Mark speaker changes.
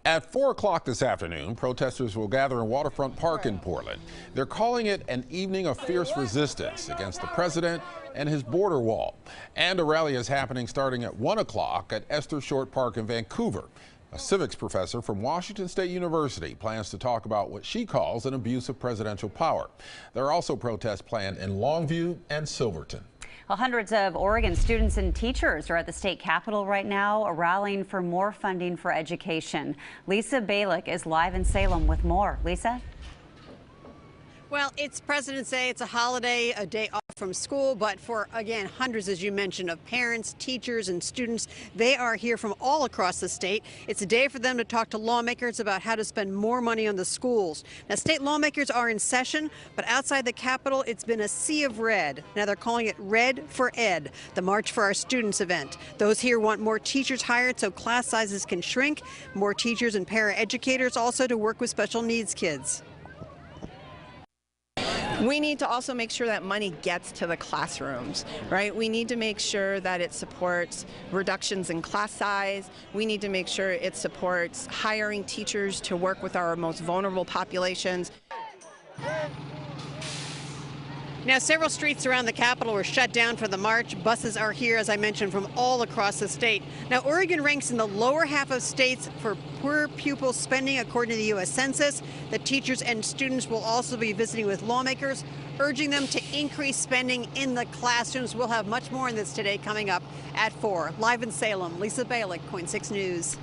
Speaker 1: At 4 o'clock this afternoon, protesters will gather in Waterfront Park in Portland. They're calling it an evening of fierce resistance against the president and his border wall. And a rally is happening starting at 1 o'clock at Esther Short Park in Vancouver. A civics professor from Washington State University plans to talk about what she calls an abuse of presidential power. There are also protests planned in Longview and Silverton.
Speaker 2: Well, hundreds of Oregon students and teachers are at the state capitol right now, rallying for more funding for education. Lisa Balick is live in Salem with more. Lisa?
Speaker 3: Well, it's President's Day. It's a holiday, a day off from school, but for, again, hundreds, as you mentioned, of parents, teachers, and students, they are here from all across the state. It's a day for them to talk to lawmakers about how to spend more money on the schools. Now, state lawmakers are in session, but outside the Capitol, it's been a sea of red. Now they're calling it Red for Ed, the March for Our Students event. Those here want more teachers hired so class sizes can shrink, more teachers and paraeducators also to work with special needs kids.
Speaker 4: We need to also make sure that money gets to the classrooms, right? We need to make sure that it supports reductions in class size. We need to make sure it supports hiring teachers to work with our most vulnerable populations.
Speaker 3: Now, several streets around the Capitol were shut down for the march. Buses are here, as I mentioned, from all across the state. Now, Oregon ranks in the lower half of states for per pupil spending, according to the U.S. Census. The teachers and students will also be visiting with lawmakers, urging them to increase spending in the classrooms. We'll have much more on this today coming up at 4. Live in Salem, Lisa Balick, KOIN 6 News.